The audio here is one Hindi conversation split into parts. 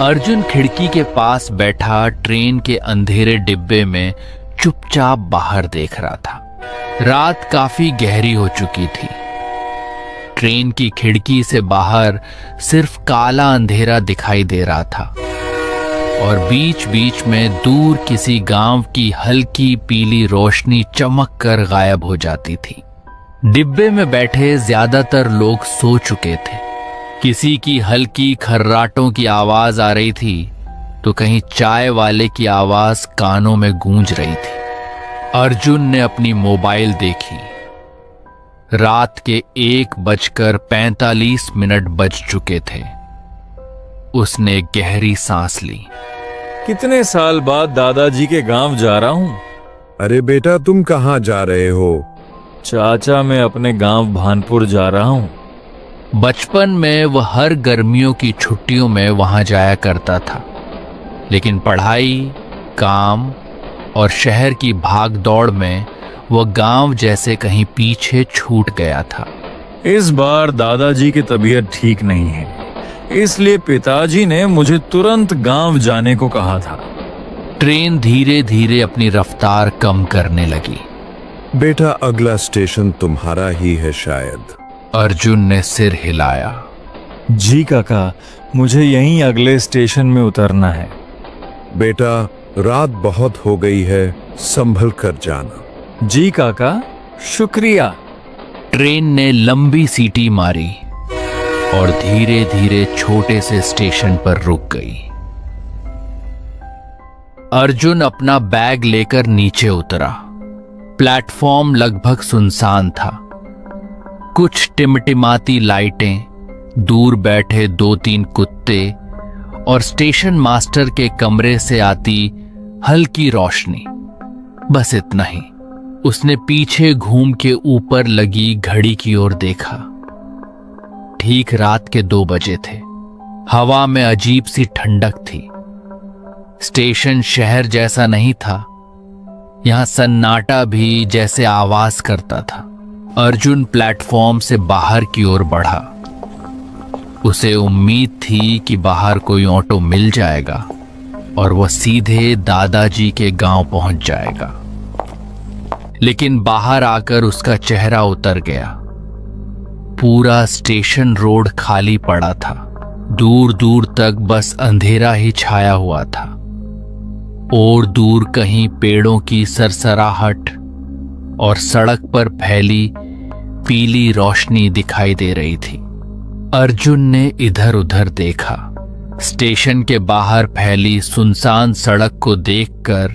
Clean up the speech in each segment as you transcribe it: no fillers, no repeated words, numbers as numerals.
अर्जुन खिड़की के पास बैठा ट्रेन के अंधेरे डिब्बे में चुपचाप बाहर देख रहा था। रात काफी गहरी हो चुकी थी। ट्रेन की खिड़की से बाहर सिर्फ काला अंधेरा दिखाई दे रहा था और बीच बीच में दूर किसी गांव की हल्की पीली रोशनी चमक कर गायब हो जाती थी। डिब्बे में बैठे ज्यादातर लोग सो चुके थे। किसी की हल्की खर्राटों की आवाज आ रही थी तो कहीं चाय वाले की आवाज कानों में गूंज रही थी। अर्जुन ने अपनी मोबाइल देखी। रात के 1:45 बज चुके थे। उसने गहरी सांस ली। कितने साल बाद दादाजी के गांव जा रहा हूँ। अरे बेटा, तुम कहाँ जा रहे हो? चाचा, मैं अपने गांव भानपुर जा रहा हूँ। बचपन में वह हर गर्मियों की छुट्टियों में वहां जाया करता था, लेकिन पढ़ाई, काम और शहर की भाग दौड़ में वह गांव जैसे कहीं पीछे छूट गया था। इस बार दादाजी की तबीयत ठीक नहीं है, इसलिए पिताजी ने मुझे तुरंत गांव जाने को कहा था। ट्रेन धीरे धीरे अपनी रफ्तार कम करने लगी। बेटा, अगला स्टेशन तुम्हारा ही है शायद। अर्जुन ने सिर हिलाया। जी काका, मुझे यहीं अगले स्टेशन में उतरना है। बेटा, रात बहुत हो गई है, संभल कर जाना। जी काका, शुक्रिया। ट्रेन ने लंबी सीटी मारी और धीरे धीरे छोटे से स्टेशन पर रुक गई। अर्जुन अपना बैग लेकर नीचे उतरा। प्लेटफॉर्म लगभग सुनसान था। कुछ टिमटिमाती लाइटें, दूर बैठे 2-3 कुत्ते और स्टेशन मास्टर के कमरे से आती हल्की रोशनी, बस इतना ही। उसने पीछे घूम के ऊपर लगी घड़ी की ओर देखा। ठीक रात के 2 बजे थे। हवा में अजीब सी ठंडक थी। स्टेशन शहर जैसा नहीं था। यहां सन्नाटा भी जैसे आवाज करता था। अर्जुन प्लेटफॉर्म से बाहर की ओर बढ़ा। उसे उम्मीद थी कि बाहर कोई ऑटो मिल जाएगा और वह सीधे दादाजी के गांव पहुंच जाएगा। लेकिन बाहर आकर उसका चेहरा उतर गया। पूरा स्टेशन रोड खाली पड़ा था। दूर दूर तक बस अंधेरा ही छाया हुआ था और दूर कहीं पेड़ों की सरसराहट और सड़क पर फैली पीली रोशनी दिखाई दे रही थी। अर्जुन ने इधर उधर देखा। स्टेशन के बाहर फैली सुनसान सड़क को देखकर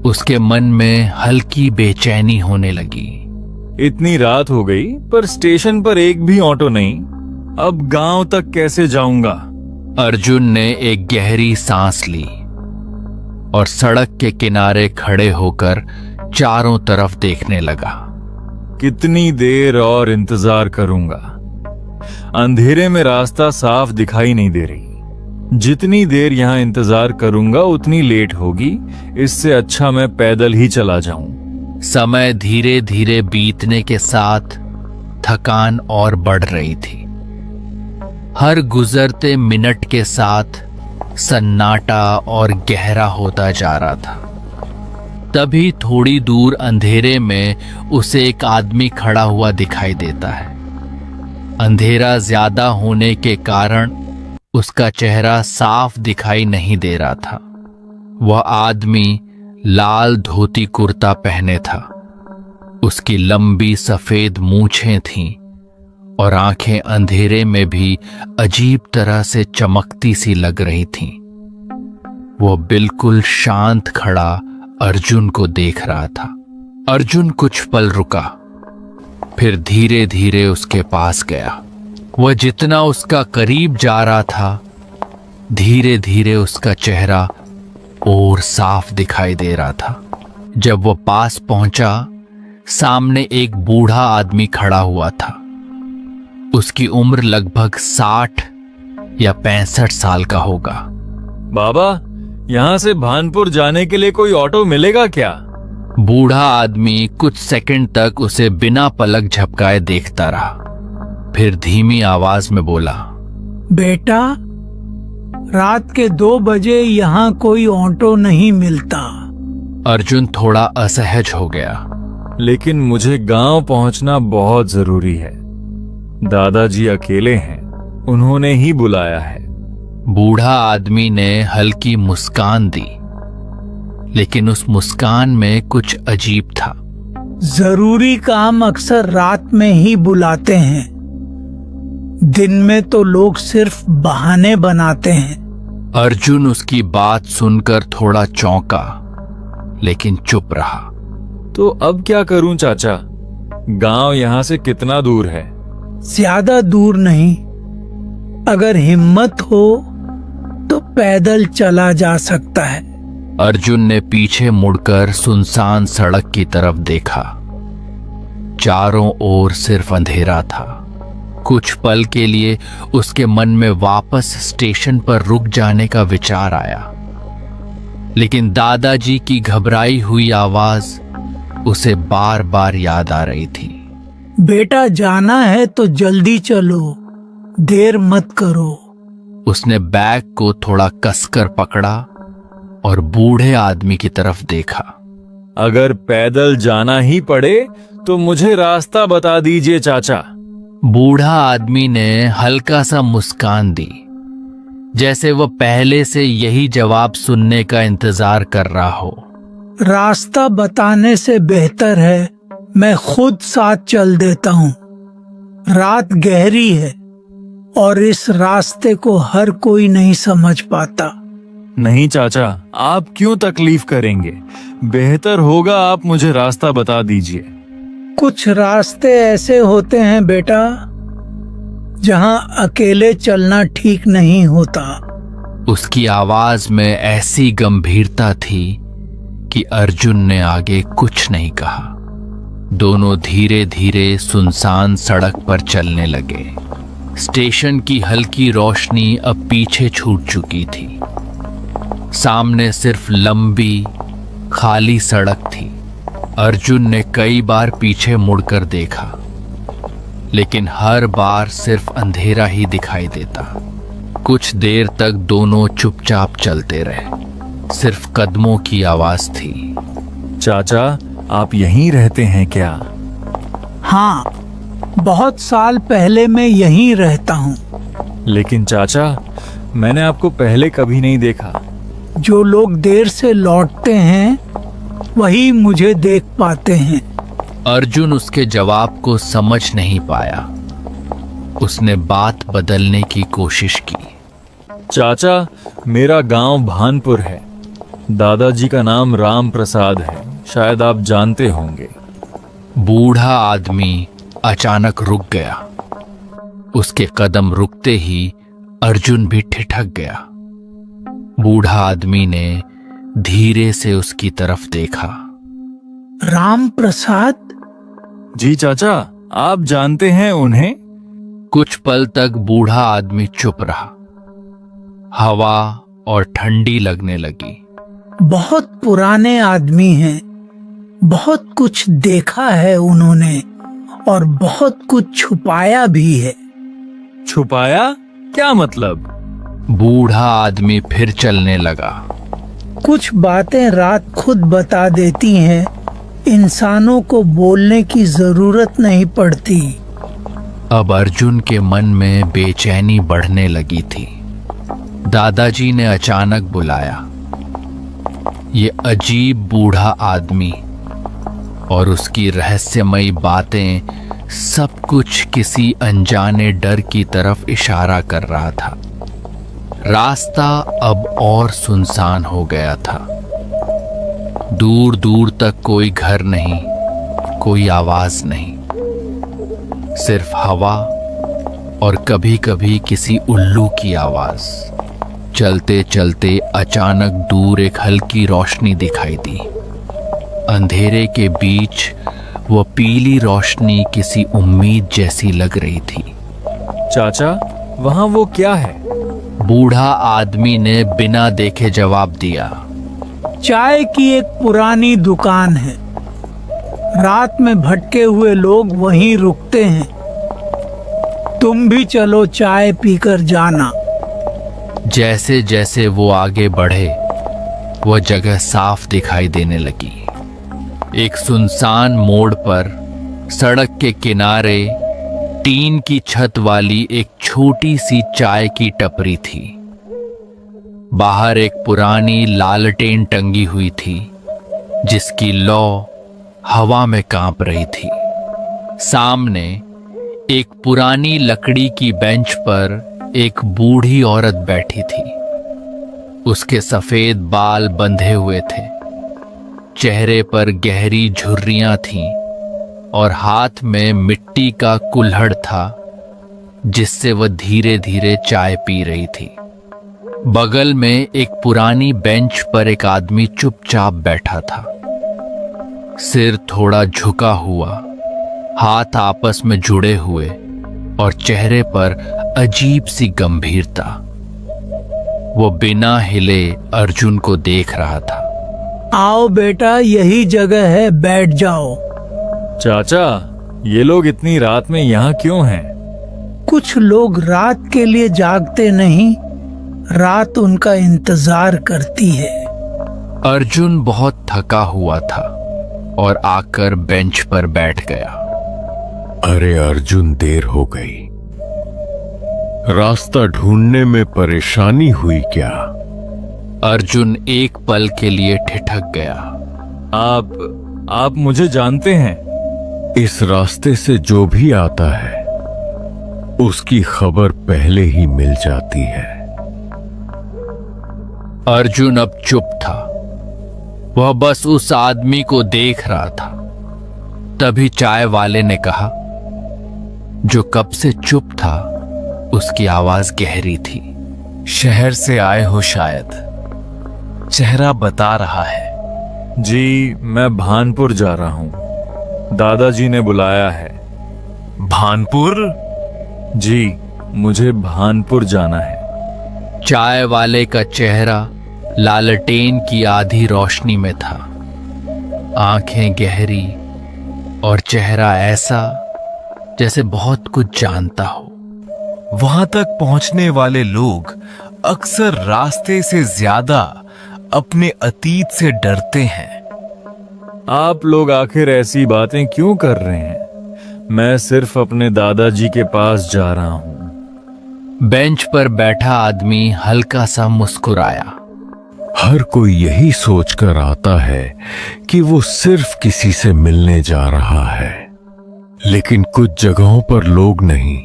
उसके मन में हल्की बेचैनी होने लगी। इतनी रात हो गई पर स्टेशन पर एक भी ऑटो नहीं। अब गांव तक कैसे जाऊंगा? अर्जुन ने एक गहरी सांस ली और सड़क के किनारे खड़े होकर चारों तरफ देखने लगा। कितनी देर और इंतजार करूंगा? अंधेरे में रास्ता साफ दिखाई नहीं दे रही। जितनी देर यहां इंतजार करूंगा उतनी लेट होगी। इससे अच्छा मैं पैदल ही चला जाऊं। समय धीरे धीरे बीतने के साथ थकान और बढ़ रही थी। हर गुजरते मिनट के साथ सन्नाटा और गहरा होता जा रहा था। तभी थोड़ी दूर अंधेरे में उसे एक आदमी खड़ा हुआ दिखाई देता है। अंधेरा ज्यादा होने के कारण उसका चेहरा साफ दिखाई नहीं दे रहा था। वह आदमी लाल धोती कुर्ता पहने था। उसकी लंबी सफेद मूछें थीं और आंखें अंधेरे में भी अजीब तरह से चमकती सी लग रही थीं। वो बिल्कुल शांत खड़ा अर्जुन को देख रहा था। अर्जुन कुछ पल रुका, फिर धीरे धीरे उसके पास गया। वह जितना उसका करीब जा रहा था, धीरे धीरे उसका चेहरा और साफ दिखाई दे रहा था। जब वह पास पहुंचा, सामने एक बूढ़ा आदमी खड़ा हुआ था। उसकी उम्र लगभग 60 या 65 साल का होगा। बाबा, यहाँ से भानपुर जाने के लिए कोई ऑटो मिलेगा क्या? बूढ़ा आदमी कुछ सेकंड तक उसे बिना पलक झपकाए देखता रहा, फिर धीमी आवाज में बोला, बेटा, रात के 2 बजे यहाँ कोई ऑटो नहीं मिलता। अर्जुन थोड़ा असहज हो गया। लेकिन मुझे गांव पहुंचना बहुत जरूरी है। दादाजी अकेले हैं, उन्होंने ही बुलाया है। बूढ़ा आदमी ने हल्की मुस्कान दी, लेकिन उस मुस्कान में कुछ अजीब था। जरूरी काम अक्सर रात में ही बुलाते हैं। दिन में तो लोग सिर्फ बहाने बनाते हैं। अर्जुन उसकी बात सुनकर थोड़ा चौंका, लेकिन चुप रहा। तो अब क्या करूं चाचा? गांव यहां से कितना दूर है? ज्यादा दूर नहीं। अगर हिम्मत हो तो पैदल चला जा सकता है। अर्जुन ने पीछे मुड़कर सुनसान सड़क की तरफ देखा। चारों ओर सिर्फ अंधेरा था। कुछ पल के लिए उसके मन में वापस स्टेशन पर रुक जाने का विचार आया, लेकिन दादाजी की घबराई हुई आवाज उसे बार बार याद आ रही थी। बेटा, जाना है तो जल्दी चलो, देर मत करो। उसने बैग को थोड़ा कसकर पकड़ा और बूढ़े आदमी की तरफ देखा। अगर पैदल जाना ही पड़े तो मुझे रास्ता बता दीजिए चाचा। बूढ़ा आदमी ने हल्का सा मुस्कान दी, जैसे वह पहले से यही जवाब सुनने का इंतजार कर रहा हो। रास्ता बताने से बेहतर है मैं खुद साथ चल देता हूँ। रात गहरी है और इस रास्ते को हर कोई नहीं समझ पाता। नहीं चाचा, आप क्यों तकलीफ करेंगे? बेहतर होगा आप मुझे रास्ता बता दीजिए। कुछ रास्ते ऐसे होते हैं बेटा, जहाँ अकेले चलना ठीक नहीं होता। उसकी आवाज में ऐसी गंभीरता थी कि अर्जुन ने आगे कुछ नहीं कहा। दोनों धीरे धीरे सुनसान सड़क पर चलने लगे। स्टेशन की हल्की रोशनी अब पीछे छूट चुकी थी। सामने सिर्फ लंबी खाली सड़क थी। अर्जुन ने कई बार पीछे मुड़कर देखा, लेकिन हर बार सिर्फ अंधेरा ही दिखाई देता। कुछ देर तक दोनों चुपचाप चलते रहे। सिर्फ कदमों की आवाज थी। चाचा, आप यहीं रहते हैं क्या? हाँ, बहुत साल पहले मैं यहीं रहता हूँ। लेकिन चाचा, मैंने आपको पहले कभी नहीं देखा। जो लोग देर से लौटते हैं वही मुझे देख पाते हैं। अर्जुन उसके जवाब को समझ नहीं पाया। उसने बात बदलने की कोशिश की। चाचा, मेरा गांव भानपुर है। दादाजी का नाम राम प्रसाद है, शायद आप जानते होंगे। बूढ़ा आदमी अचानक रुक गया। उसके कदम रुकते ही अर्जुन भी ठिठक गया। बूढ़ा आदमी ने धीरे से उसकी तरफ देखा। राम प्रसाद? जी चाचा, आप जानते हैं उन्हें? कुछ पल तक बूढ़ा आदमी चुप रहा। हवा और ठंडी लगने लगी। बहुत पुराने आदमी हैं। बहुत कुछ देखा है उन्होंने और बहुत कुछ छुपाया भी है। छुपाया? क्या मतलब? बूढ़ा आदमी फिर चलने लगा। कुछ बातें रात खुद बता देती हैं। इंसानों को बोलने की जरूरत नहीं पड़ती। अब अर्जुन के मन में बेचैनी बढ़ने लगी थी। दादाजी ने अचानक बुलाया। ये अजीब बूढ़ा आदमी और उसकी रहस्यमयी बातें, सब कुछ किसी अनजाने डर की तरफ इशारा कर रहा था। रास्ता अब और सुनसान हो गया था। दूर दूर तक कोई घर नहीं, कोई आवाज नहीं, सिर्फ हवा और कभी कभी किसी उल्लू की आवाज। चलते चलते अचानक दूर एक हल्की रोशनी दिखाई दी। अंधेरे के बीच वो पीली रोशनी किसी उम्मीद जैसी लग रही थी। चाचा, वहां वो क्या है? बूढ़ा आदमी ने बिना देखे जवाब दिया। चाय की एक पुरानी दुकान है। रात में भटके हुए लोग वहीं रुकते हैं। तुम भी चलो, चाय पीकर जाना। जैसे जैसे वो आगे बढ़े वह जगह साफ दिखाई देने लगी। एक सुनसान मोड़ पर सड़क के किनारे टीन की छत वाली एक छोटी सी चाय की टपरी थी। बाहर एक पुरानी लालटेन टंगी हुई थी जिसकी लौ हवा में कांप रही थी। सामने एक पुरानी लकड़ी की बेंच पर एक बूढ़ी औरत बैठी थी। उसके सफेद बाल बंधे हुए थे, चेहरे पर गहरी झुर्रियां थीं और हाथ में मिट्टी का कुल्हड़ था जिससे वह धीरे धीरे चाय पी रही थी। बगल में एक पुरानी बेंच पर एक आदमी चुपचाप बैठा था, सिर थोड़ा झुका हुआ, हाथ आपस में जुड़े हुए और चेहरे पर अजीब सी गंभीरता। वो बिना हिले अर्जुन को देख रहा था। आओ बेटा, यही जगह है, बैठ जाओ। चाचा, ये लोग इतनी रात में यहाँ क्यों हैं? कुछ लोग रात के लिए जागते नहीं, रात उनका इंतजार करती है। अर्जुन बहुत थका हुआ था और आकर बेंच पर बैठ गया। अरे अर्जुन, देर हो गई। रास्ता ढूंढने में परेशानी हुई क्या? अर्जुन एक पल के लिए ठिठक गया। आप मुझे जानते हैं? इस रास्ते से जो भी आता है उसकी खबर पहले ही मिल जाती है। अर्जुन अब चुप था। वह बस उस आदमी को देख रहा था। तभी चाय वाले ने कहा, जो कब से चुप था उसकी आवाज गहरी थी। शहर से आए हो शायद, चेहरा बता रहा है। जी, मैं भानपुर जा रहा हूँ, दादाजी ने बुलाया है। भानपुर? जी, मुझे भानपुर जाना है। चाय वाले का चेहरा लालटेन की आधी रोशनी में था, आंखें गहरी और चेहरा ऐसा जैसे बहुत कुछ जानता हो। वहां तक पहुंचने वाले लोग अक्सर रास्ते से ज्यादा अपने अतीत से डरते हैं। आप लोग आखिर ऐसी बातें क्यों कर रहे हैं? मैं सिर्फ अपने दादाजी के पास जा रहा हूं। बेंच पर बैठा आदमी हल्का सा मुस्कुराया। हर कोई यही सोचकर आता है कि वो सिर्फ किसी से मिलने जा रहा है, लेकिन कुछ जगहों पर लोग नहीं,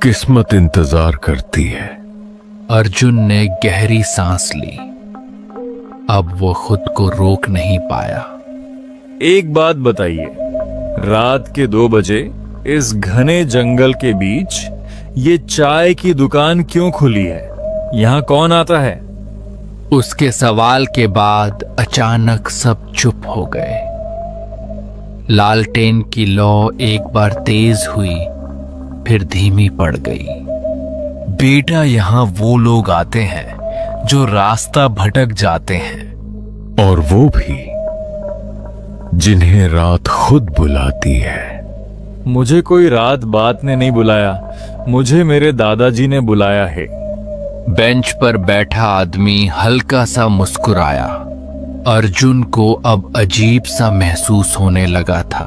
किस्मत इंतजार करती है। अर्जुन ने गहरी सांस ली। अब वो खुद को रोक नहीं पाया। एक बात बताइए, रात के 2 बजे इस घने जंगल के बीच ये चाय की दुकान क्यों खुली है? यहाँ कौन आता है? उसके सवाल के बाद अचानक सब चुप हो गए। लालटेन की लौ एक बार तेज हुई, फिर धीमी पड़ गई। बेटा, यहाँ वो लोग आते हैं जो रास्ता भटक जाते हैं, और वो भी जिन्हें रात खुद बुलाती है। मुझे कोई रात बात ने नहीं बुलाया, मुझे मेरे दादाजी ने बुलाया है। बेंच पर बैठा आदमी हल्का सा मुस्कुराया। अर्जुन को अब अजीब सा महसूस होने लगा था।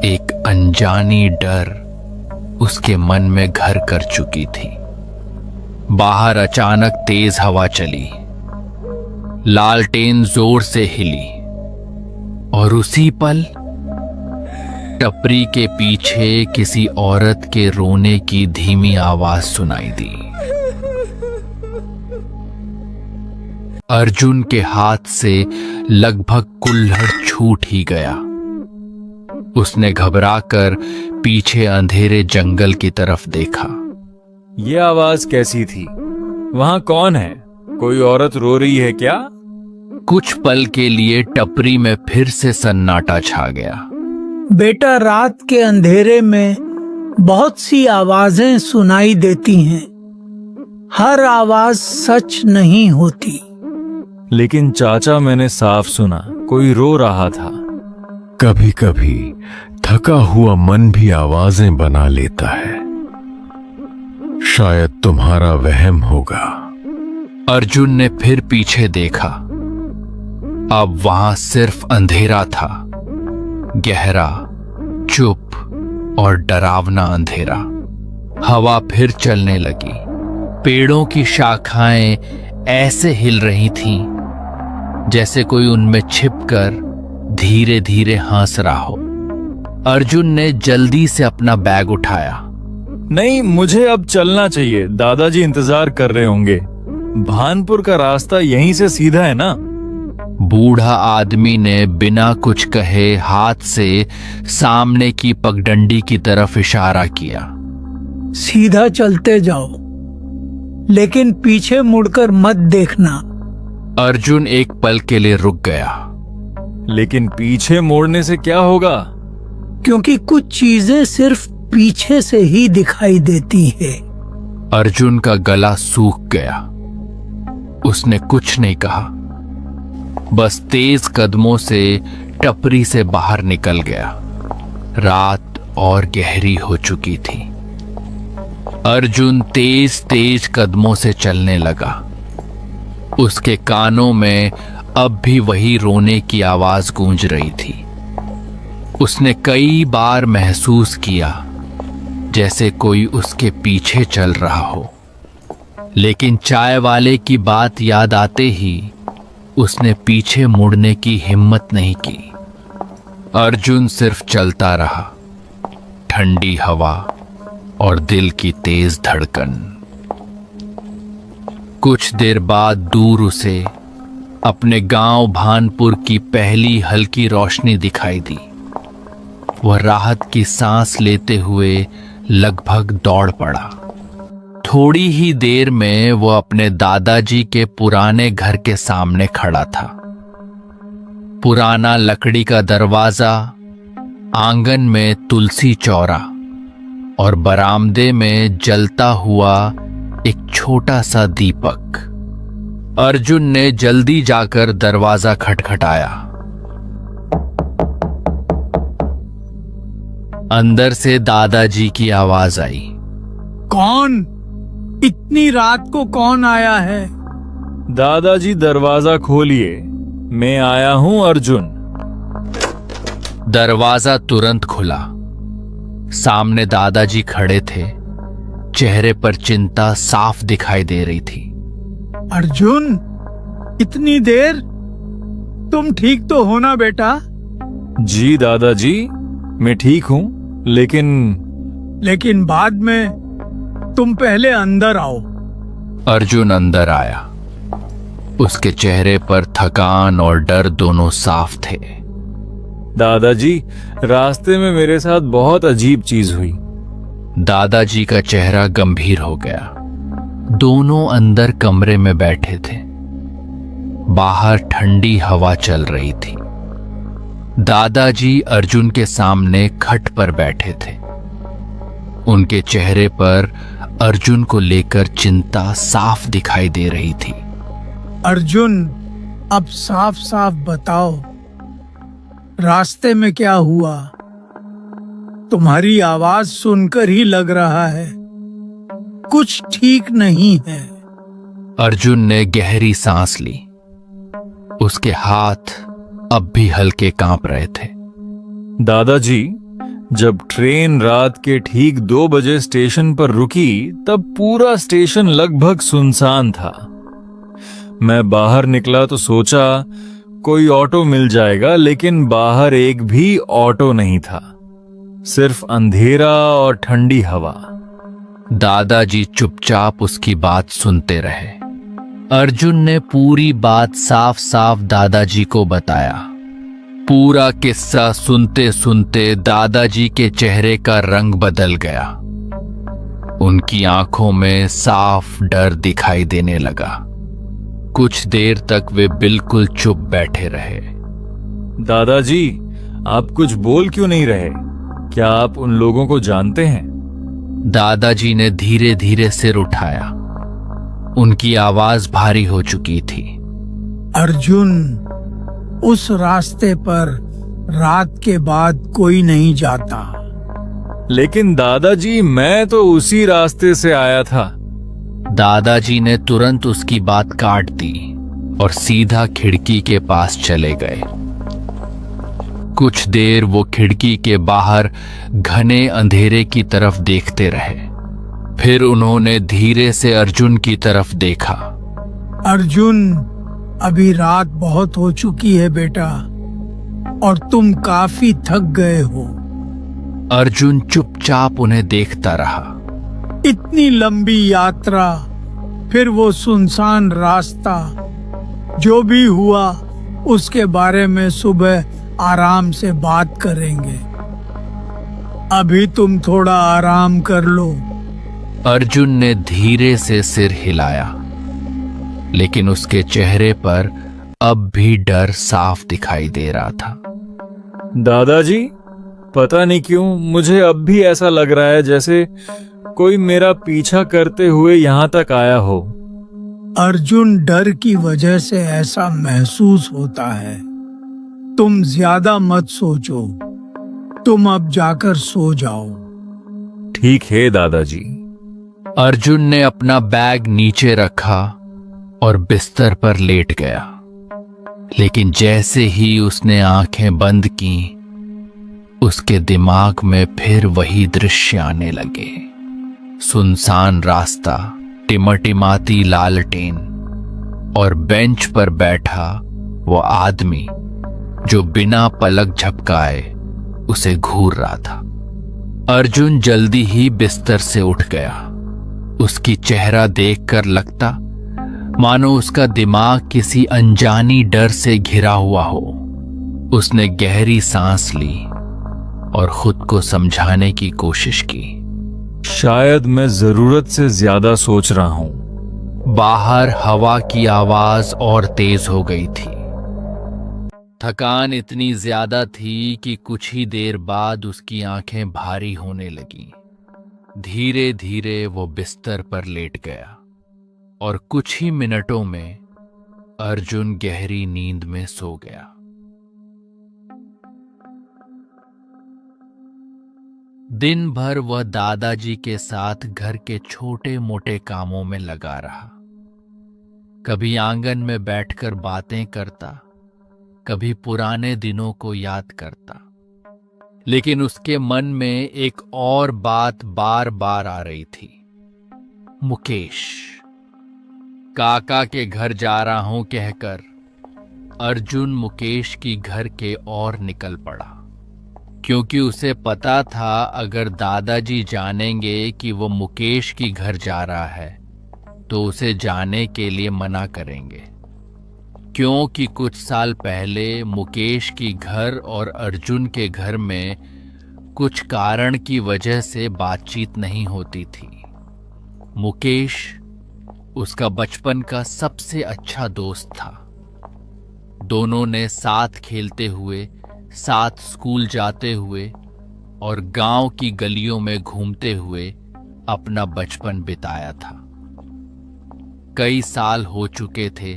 एक अनजानी डर उसके मन में घर कर चुकी थी। बाहर अचानक तेज हवा चली, लालटेन जोर से हिली और उसी पल टपरी के पीछे किसी औरत के रोने की धीमी आवाज सुनाई दी। अर्जुन के हाथ से लगभग कुल्हड़ छूट ही गया। उसने घबराकर पीछे अंधेरे जंगल की तरफ देखा। ये आवाज कैसी थी? वहां कौन है? कोई औरत रो रही है क्या? कुछ पल के लिए टपरी में फिर से सन्नाटा छा गया। बेटा, रात के अंधेरे में बहुत सी आवाजें सुनाई देती हैं। हर आवाज सच नहीं होती। लेकिन चाचा, मैंने साफ सुना कोई रो रहा था। कभी कभी थका हुआ मन भी आवाजें बना लेता है। शायद तुम्हारा वहम होगा। अर्जुन ने फिर पीछे देखा। अब वहां सिर्फ अंधेरा था, गहरा, चुप और डरावना अंधेरा। हवा फिर चलने लगी। पेड़ों की शाखाएं ऐसे हिल रही थीं जैसे कोई उनमें छिपकर धीरे धीरे हंस रहा हो। अर्जुन ने जल्दी से अपना बैग उठाया। नहीं, मुझे अब चलना चाहिए, दादाजी इंतजार कर रहे होंगे। भानपुर का रास्ता यहीं से सीधा है ना? बूढ़ा आदमी ने बिना कुछ कहे हाथ से सामने की पगडंडी की तरफ इशारा किया। सीधा चलते जाओ, लेकिन पीछे मुड़कर मत देखना। अर्जुन एक पल के लिए रुक गया। लेकिन पीछे मोड़ने से क्या होगा? क्योंकि कुछ चीजें सिर्फ पीछे से ही दिखाई देती है। अर्जुन का गला सूख गया। उसने कुछ नहीं कहा, बस तेज कदमों से टपरी से बाहर निकल गया। रात और गहरी हो चुकी थी। अर्जुन तेज तेज कदमों से चलने लगा। उसके कानों में अब भी वही रोने की आवाज गूंज रही थी। उसने कई बार महसूस किया जैसे कोई उसके पीछे चल रहा हो, लेकिन चाय वाले की बात याद आते ही उसने पीछे मुड़ने की हिम्मत नहीं की। अर्जुन सिर्फ चलता रहा, ठंडी हवा और दिल की तेज धड़कन। कुछ देर बाद दूर उसे अपने गांव भानपुर की पहली हल्की रोशनी दिखाई दी। वह राहत की सांस लेते हुए लगभग दौड़ पड़ा। थोड़ी ही देर में वो अपने दादाजी के पुराने घर के सामने खड़ा था। पुराना लकड़ी का दरवाजा, आंगन में तुलसी चौरा और बरामदे में जलता हुआ एक छोटा सा दीपक। अर्जुन ने जल्दी जाकर दरवाजा खटखटाया। अंदर से दादाजी की आवाज आई। कौन? इतनी रात को कौन आया है? दादाजी दरवाजा खोलिए, मैं आया हूं अर्जुन। दरवाजा तुरंत खुला। सामने दादाजी खड़े थे। चेहरे पर चिंता साफ दिखाई दे रही थी। अर्जुन, इतनी देर? तुम ठीक तो हो ना बेटा? जी दादाजी, मैं ठीक हूं, लेकिन बाद में तुम पहले अंदर आओ। अर्जुन अंदर आया। उसके चेहरे पर थकान और डर दोनों साफ थे। दादाजी, रास्ते में मेरे साथ बहुत अजीब चीज हुई। दादाजी का चेहरा गंभीर हो गया। दोनों अंदर कमरे में बैठे थे। बाहर ठंडी हवा चल रही थी। दादाजी अर्जुन के सामने खट पर बैठे थे। उनके चेहरे पर अर्जुन को लेकर चिंता साफ दिखाई दे रही थी। अर्जुन, अब साफ साफ बताओ, रास्ते में क्या हुआ? तुम्हारी आवाज सुनकर ही लग रहा है कुछ ठीक नहीं है। अर्जुन ने गहरी सांस ली। उसके हाथ अब भी हल्के कांप रहे थे। दादाजी, जब ट्रेन रात के ठीक 2 बजे स्टेशन पर रुकी तब पूरा स्टेशन लगभग सुनसान था। मैं बाहर निकला तो सोचा कोई ऑटो मिल जाएगा, लेकिन बाहर एक भी ऑटो नहीं था, सिर्फ अंधेरा और ठंडी हवा। दादाजी चुपचाप उसकी बात सुनते रहे। अर्जुन ने पूरी बात साफ साफ दादाजी को बताया। पूरा किस्सा सुनते सुनते दादाजी के चेहरे का रंग बदल गया। उनकी आंखों में साफ डर दिखाई देने लगा। कुछ देर तक वे बिल्कुल चुप बैठे रहे। दादाजी, आप कुछ बोल क्यों नहीं रहे? क्या आप उन लोगों को जानते हैं? दादाजी ने धीरे धीरे सिर उठाया। उनकी आवाज भारी हो चुकी थी। अर्जुन, उस रास्ते पर रात के बाद कोई नहीं जाता। लेकिन दादाजी, मैं तो उसी रास्ते से आया था। दादाजी ने तुरंत उसकी बात काट दी और सीधा खिड़की के पास चले गए। कुछ देर वो खिड़की के बाहर घने अंधेरे की तरफ देखते रहे। फिर उन्होंने धीरे से अर्जुन की तरफ देखा। अर्जुन, अभी रात बहुत हो चुकी है बेटा, और तुम काफी थक गए हो। अर्जुन चुपचाप उन्हें देखता रहा। इतनी लंबी यात्रा, फिर वो सुनसान रास्ता, जो भी हुआ उसके बारे में सुबह आराम से बात करेंगे। अभी तुम थोड़ा आराम कर लो। अर्जुन ने धीरे से सिर हिलाया, लेकिन उसके चेहरे पर अब भी डर साफ दिखाई दे रहा था। दादाजी, पता नहीं क्यों मुझे अब भी ऐसा लग रहा है जैसे कोई मेरा पीछा करते हुए यहां तक आया हो। अर्जुन, डर की वजह से ऐसा महसूस होता है। तुम ज्यादा मत सोचो, तुम अब जाकर सो जाओ। ठीक है दादाजी। अर्जुन ने अपना बैग नीचे रखा और बिस्तर पर लेट गया। लेकिन जैसे ही उसने आंखें बंद की, उसके दिमाग में फिर वही दृश्य आने लगे। सुनसान रास्ता, टिमटिमाती लालटेन और बेंच पर बैठा वो आदमी जो बिना पलक झपकाए उसे घूर रहा था। अर्जुन जल्दी ही बिस्तर से उठ गया। उसकी चेहरा देखकर लगता मानो उसका दिमाग किसी अनजानी डर से घिरा हुआ हो। उसने गहरी सांस ली और खुद को समझाने की कोशिश की। शायद मैं जरूरत से ज्यादा सोच रहा हूं। बाहर हवा की आवाज और तेज हो गई थी। थकान इतनी ज्यादा थी कि कुछ ही देर बाद उसकी आंखें भारी होने लगीं। धीरे धीरे वो बिस्तर पर लेट गया और कुछ ही मिनटों में अर्जुन गहरी नींद में सो गया। दिन भर वह दादाजी के साथ घर के छोटे मोटे कामों में लगा रहा। कभी आंगन में बैठकर बातें करता, कभी पुराने दिनों को याद करता। लेकिन उसके मन में एक और बात बार बार आ रही थी। मुकेश। काका के घर जा रहा हूं कहकर अर्जुन मुकेश की घर के और निकल पड़ा, क्योंकि उसे पता था अगर दादाजी जानेंगे कि वो मुकेश की घर जा रहा है तो उसे जाने के लिए मना करेंगे, क्योंकि कुछ साल पहले मुकेश की घर और अर्जुन के घर में कुछ कारण की वजह से बातचीत नहीं होती थी। मुकेश उसका बचपन का सबसे अच्छा दोस्त था। दोनों ने साथ खेलते हुए, साथ स्कूल जाते हुए और गांव की गलियों में घूमते हुए अपना बचपन बिताया था। कई साल हो चुके थे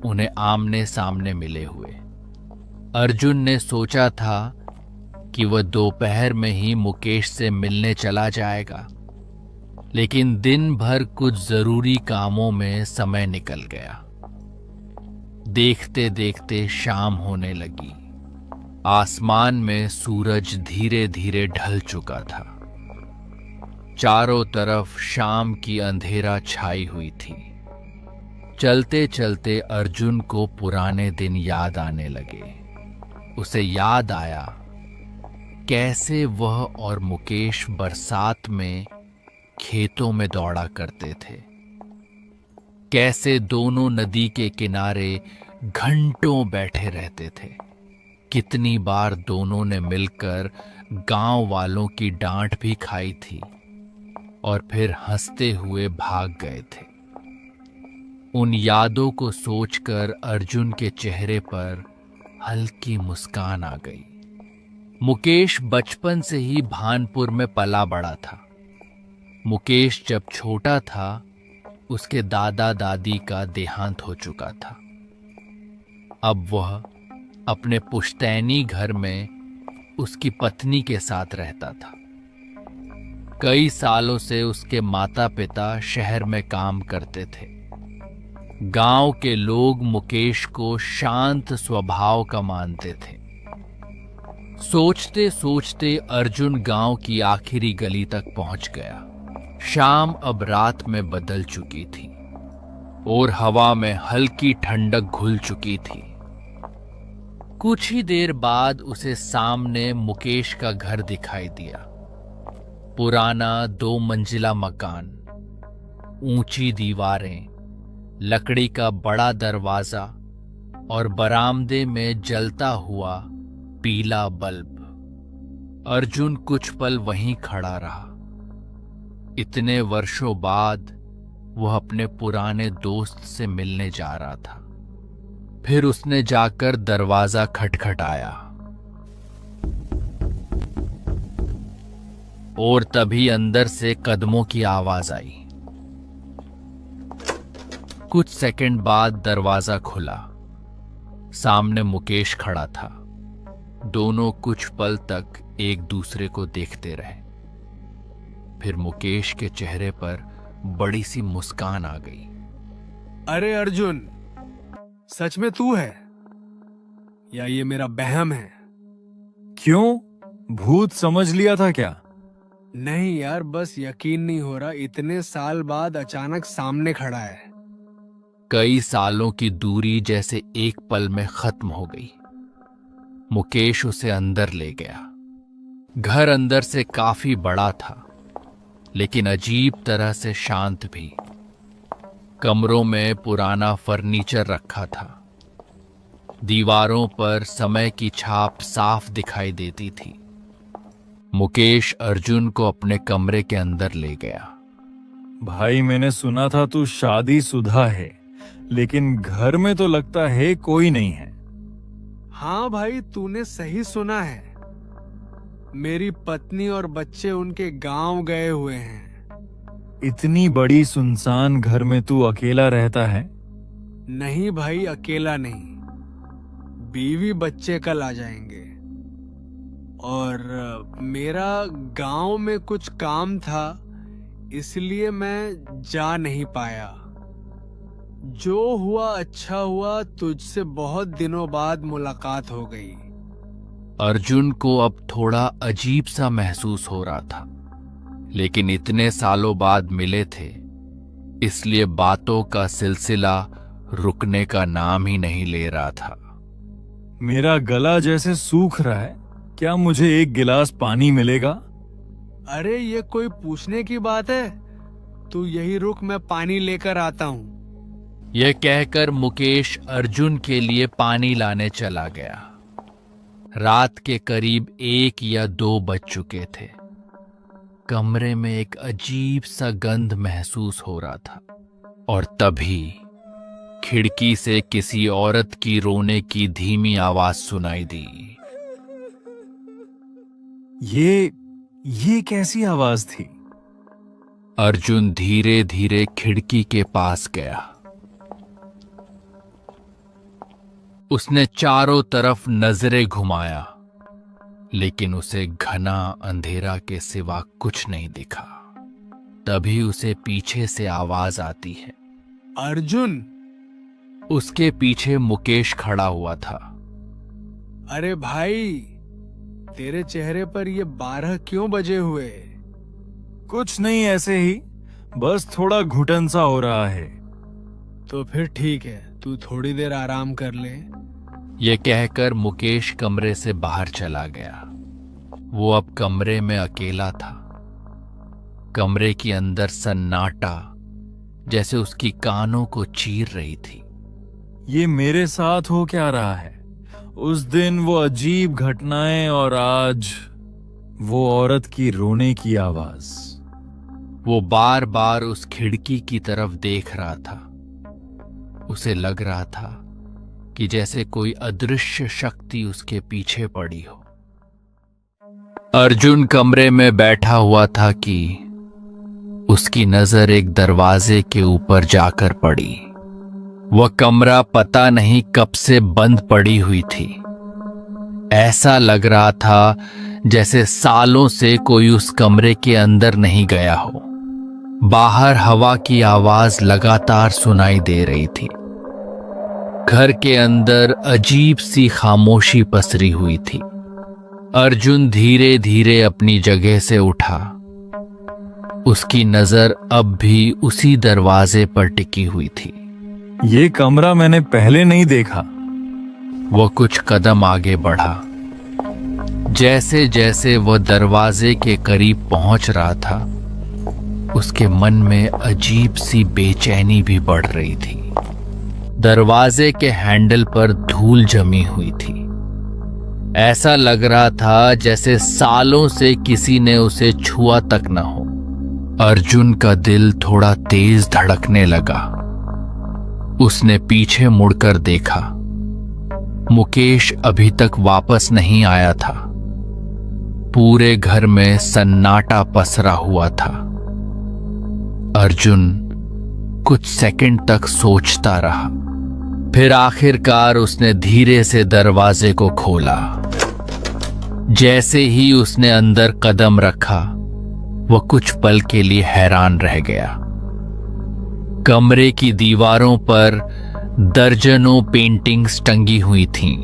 उन्हें आमने सामने मिले हुए। अर्जुन ने सोचा था कि वह दोपहर में ही मुकेश से मिलने चला जाएगा, लेकिन दिन भर कुछ जरूरी कामों में समय निकल गया। देखते देखते शाम होने लगी। आसमान में सूरज धीरे धीरे ढल चुका था। चारों तरफ शाम की अंधेरा छाई हुई थी। चलते चलते अर्जुन को पुराने दिन याद आने लगे। उसे याद आया कैसे वह और मुकेश बरसात में खेतों में दौड़ा करते थे, कैसे दोनों नदी के किनारे घंटों बैठे रहते थे। कितनी बार दोनों ने मिलकर गांव वालों की डांट भी खाई थी और फिर हंसते हुए भाग गए थे। उन यादों को सोचकर अर्जुन के चेहरे पर हल्की मुस्कान आ गई। मुकेश बचपन से ही भानपुर में पला बड़ा था। मुकेश जब छोटा था उसके दादा दादी का देहांत हो चुका था। अब वह अपने पुश्तैनी घर में उसकी पत्नी के साथ रहता था। कई सालों से उसके माता पिता शहर में काम करते थे। गांव के लोग मुकेश को शांत स्वभाव का मानते थे। सोचते सोचते अर्जुन गांव की आखिरी गली तक पहुंच गया। शाम अब रात में बदल चुकी थी और हवा में हल्की ठंडक घुल चुकी थी। कुछ ही देर बाद उसे सामने मुकेश का घर दिखाई दिया। पुराना 2 मंजिला मकान, ऊंची दीवारें, लकड़ी का बड़ा दरवाजा और बरामदे में जलता हुआ पीला बल्ब। अर्जुन कुछ पल वहीं खड़ा रहा। इतने वर्षों बाद वह अपने पुराने दोस्त से मिलने जा रहा था। फिर उसने जाकर दरवाजा खटखटाया और तभी अंदर से कदमों की आवाज आई। कुछ सेकंड बाद दरवाजा खुला। सामने मुकेश खड़ा था। दोनों कुछ पल तक एक दूसरे को देखते रहे। फिर मुकेश के चेहरे पर बड़ी सी मुस्कान आ गई। अरे अर्जुन, सच में तू है या ये मेरा वहम है? क्यों, भूत समझ लिया था क्या? नहीं यार, बस यकीन नहीं हो रहा, इतने साल बाद अचानक सामने खड़ा है। कई सालों की दूरी जैसे एक पल में खत्म हो गई। मुकेश उसे अंदर ले गया। घर अंदर से काफी बड़ा था, लेकिन अजीब तरह से शांत भी। कमरों में पुराना फर्नीचर रखा था। दीवारों पर समय की छाप साफ दिखाई देती थी। मुकेश अर्जुन को अपने कमरे के अंदर ले गया। भाई, मैंने सुना था तू शादीशुदा है, लेकिन घर में तो लगता है कोई नहीं है। हाँ भाई, तूने सही सुना है। मेरी पत्नी और बच्चे उनके गांव गए हुए हैं। इतनी बड़ी सुनसान घर में तू अकेला रहता है? नहीं भाई, अकेला नहीं, बीवी बच्चे कल आ जाएंगे। और मेरा गांव में कुछ काम था, इसलिए मैं जा नहीं पाया। जो हुआ अच्छा हुआ, तुझसे बहुत दिनों बाद मुलाकात हो गई। अर्जुन को अब थोड़ा अजीब सा महसूस हो रहा था, लेकिन इतने सालों बाद मिले थे, इसलिए बातों का सिलसिला रुकने का नाम ही नहीं ले रहा था। मेरा गला जैसे सूख रहा है, क्या मुझे एक गिलास पानी मिलेगा? अरे ये कोई पूछने की बात है? तू यही रुक, मैं पानी लेकर आता हूँ। यह कहकर मुकेश अर्जुन के लिए पानी लाने चला गया। रात के करीब 1 या 2 बज चुके थे। कमरे में एक अजीब सा गंध महसूस हो रहा था और तभी खिड़की से किसी औरत की रोने की धीमी आवाज सुनाई दी। ये कैसी आवाज थी? अर्जुन धीरे धीरे खिड़की के पास गया। उसने चारों तरफ नजरें घुमाया, लेकिन उसे घना अंधेरा के सिवा कुछ नहीं दिखा। तभी उसे पीछे से आवाज आती है। अर्जुन! उसके पीछे मुकेश खड़ा हुआ था। अरे भाई, तेरे चेहरे पर ये 12 क्यों बजे हुए? कुछ नहीं, ऐसे ही, बस थोड़ा घुटन सा हो रहा है। तो फिर ठीक है, तू थोड़ी देर आराम कर ले। यह कहकर मुकेश कमरे से बाहर चला गया। वो अब कमरे में अकेला था। कमरे के अंदर सन्नाटा जैसे उसकी कानों को चीर रही थी। ये मेरे साथ हो क्या रहा है? उस दिन वो अजीब घटनाएं और आज वो औरत की रोने की आवाज। वो बार बार उस खिड़की की तरफ देख रहा था। उसे लग रहा था कि जैसे कोई अदृश्य शक्ति उसके पीछे पड़ी हो। अर्जुन कमरे में बैठा हुआ था कि उसकी नजर एक दरवाजे के ऊपर जाकर पड़ी। वह कमरा पता नहीं कब से बंद पड़ी हुई थी। ऐसा लग रहा था जैसे सालों से कोई उस कमरे के अंदर नहीं गया हो। बाहर हवा की आवाज लगातार सुनाई दे रही थी। घर के अंदर अजीब सी खामोशी पसरी हुई थी। अर्जुन धीरे धीरे अपनी जगह से उठा। उसकी नजर अब भी उसी दरवाजे पर टिकी हुई थी। ये कमरा मैंने पहले नहीं देखा। वह कुछ कदम आगे बढ़ा। जैसे जैसे वह दरवाजे के करीब पहुंच रहा था, उसके मन में अजीब सी बेचैनी भी बढ़ रही थी। दरवाजे के हैंडल पर धूल जमी हुई थी। ऐसा लग रहा था जैसे सालों से किसी ने उसे छुआ तक न हो। अर्जुन का दिल थोड़ा तेज धड़कने लगा। उसने पीछे मुड़कर देखा। मुकेश अभी तक वापस नहीं आया था। पूरे घर में सन्नाटा पसरा हुआ था। अर्जुन कुछ सेकंड तक सोचता रहा। फिर आखिरकार उसने धीरे से दरवाजे को खोला। जैसे ही उसने अंदर कदम रखा, वह कुछ पल के लिए हैरान रह गया। कमरे की दीवारों पर दर्जनों पेंटिंग्स टंगी हुई थीं।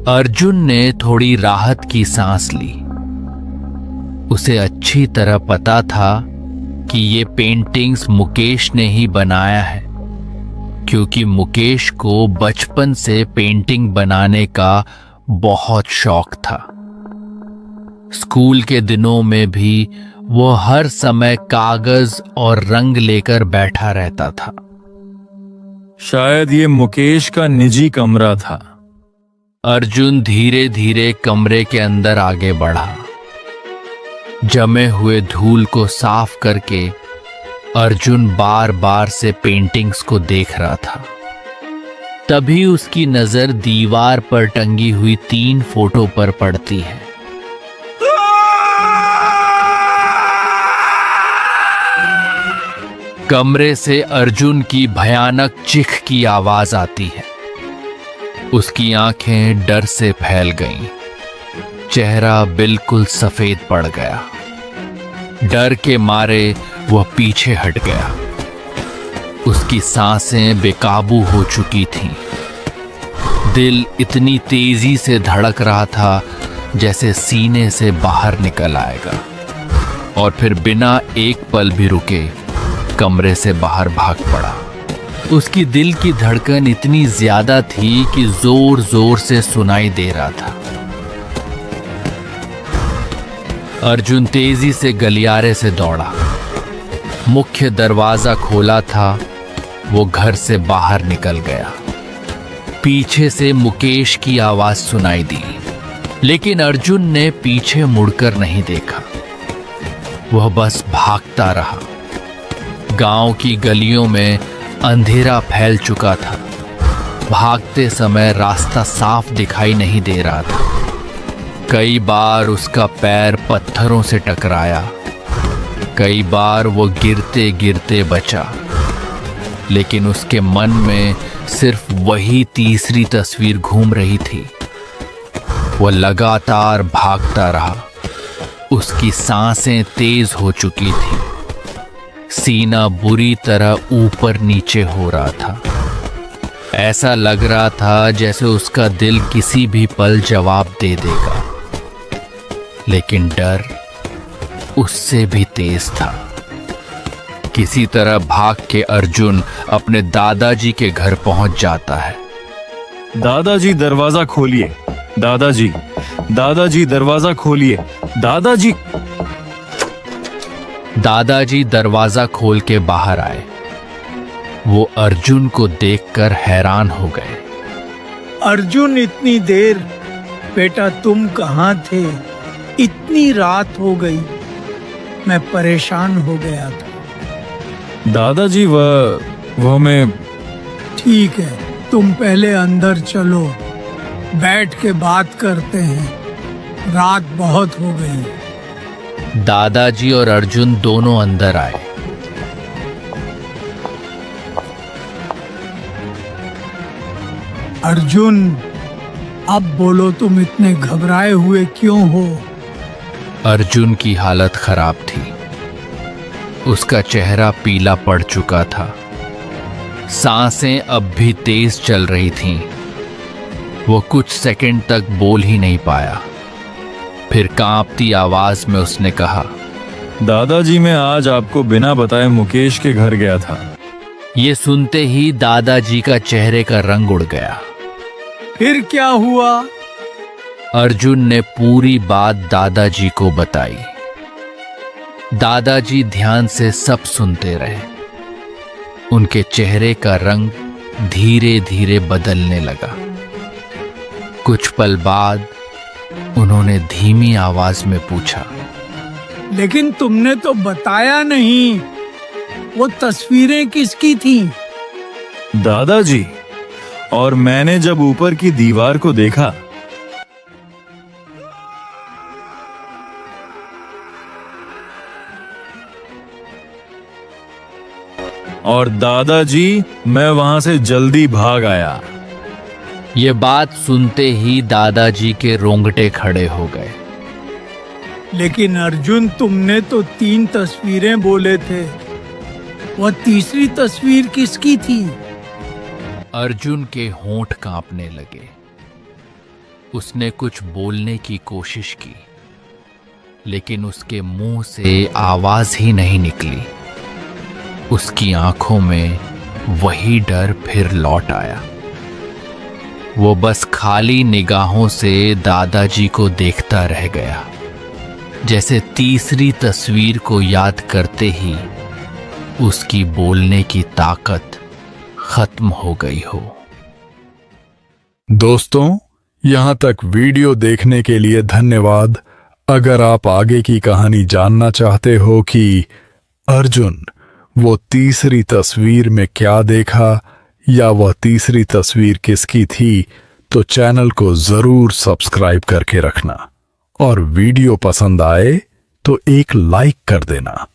अर्जुन ने थोड़ी राहत की सांस ली। उसे अच्छी तरह पता था कि ये पेंटिंग्स मुकेश ने ही बनाया है, क्योंकि मुकेश को बचपन से पेंटिंग बनाने का बहुत शौक था। स्कूल के दिनों में भी वो हर समय कागज और रंग लेकर बैठा रहता था। शायद ये मुकेश का निजी कमरा था। अर्जुन धीरे धीरे कमरे के अंदर आगे बढ़ा। जमे हुए धूल को साफ करके अर्जुन बार बार से पेंटिंग्स को देख रहा था। तभी उसकी नजर दीवार पर टंगी हुई 3 फोटो पर पड़ती है। कमरे से अर्जुन की भयानक चीख की आवाज आती है। उसकी आंखें डर से फैल गईं। चेहरा बिल्कुल सफेद पड़ गया। डर के मारे वह पीछे हट गया। उसकी सांसें बेकाबू हो चुकी थीं। दिल इतनी तेजी से धड़क रहा था जैसे सीने से बाहर निकल आएगा, और फिर बिना एक पल भी रुके कमरे से बाहर भाग पड़ा। उसकी दिल की धड़कन इतनी ज्यादा थी कि जोर जोर से सुनाई दे रहा था। अर्जुन तेजी से गलियारे से दौड़ा। मुख्य दरवाजा खोला था। वो घर से बाहर निकल गया। पीछे से मुकेश की आवाज सुनाई दी, लेकिन अर्जुन ने पीछे मुड़कर नहीं देखा। वह बस भागता रहा। गांव की गलियों में अंधेरा फैल चुका था। भागते समय रास्ता साफ दिखाई नहीं दे रहा था। कई बार उसका पैर पत्थरों से टकराया। कई बार वो गिरते गिरते बचा, लेकिन उसके मन में सिर्फ वही तीसरी तस्वीर घूम रही थी। वो लगातार भागता रहा। उसकी सांसें तेज हो चुकी थी। सीना बुरी तरह ऊपर नीचे हो रहा था। ऐसा लग रहा था जैसे उसका दिल किसी भी पल जवाब दे देगा, लेकिन डर उससे भी तेज था। किसी तरह भाग के अर्जुन अपने दादाजी के घर पहुंच जाता है। दादाजी दरवाजा खोलिए। दादाजी, दादाजी दरवाजा खोलिए। दादाजी। दादाजी दरवाजा खोल के बाहर आए। वो अर्जुन को देखकर हैरान हो गए। अर्जुन, इतनी देर? बेटा तुम कहाँ थे? इतनी रात हो गई। मैं परेशान हो गया था। दादाजी वह मैं। ठीक है, तुम पहले अंदर चलो, बैठ के बात करते हैं। रात बहुत हो गई। दादाजी और अर्जुन दोनों अंदर आए। अर्जुन, अब बोलो, तुम इतने घबराए हुए क्यों हो? अर्जुन की हालत खराब थी। उसका चेहरा पीला पड़ चुका था। सांसें अब भी तेज चल रही थीं। वो कुछ सेकंड तक बोल ही नहीं पाया। फिर कांपती आवाज में उसने कहा, दादाजी, मैं आज आपको बिना बताए मुकेश के घर गया था। ये सुनते ही दादाजी का चेहरे का रंग उड़ गया। फिर क्या हुआ? अर्जुन ने पूरी बात दादाजी को बताई। दादाजी ध्यान से सब सुनते रहे। उनके चेहरे का रंग धीरे धीरे बदलने लगा। कुछ पल बाद उन्होंने धीमी आवाज में पूछा, लेकिन तुमने तो बताया नहीं, वो तस्वीरें किसकी थीं? दादाजी, और मैंने जब ऊपर की दीवार को देखा और दादाजी, मैं वहां से जल्दी भाग आया। ये बात सुनते ही दादाजी के रोंगटे खड़े हो गए। लेकिन अर्जुन, तुमने तो 3 तस्वीरें बोले थे, वह तीसरी तस्वीर किसकी थी? अर्जुन के होंठ कांपने लगे। उसने कुछ बोलने की कोशिश की, लेकिन उसके मुंह से आवाज ही नहीं निकली। उसकी आंखों में वही डर फिर लौट आया। वो बस खाली निगाहों से दादाजी को देखता रह गया, जैसे तीसरी तस्वीर को याद करते ही उसकी बोलने की ताकत खत्म हो गई हो। दोस्तों, यहां तक वीडियो देखने के लिए धन्यवाद। अगर आप आगे की कहानी जानना चाहते हो कि अर्जुन वो तीसरी तस्वीर में क्या देखा या वह तीसरी तस्वीर किसकी थी, तो चैनल को जरूर सब्सक्राइब करके रखना और वीडियो पसंद आए तो एक लाइक कर देना।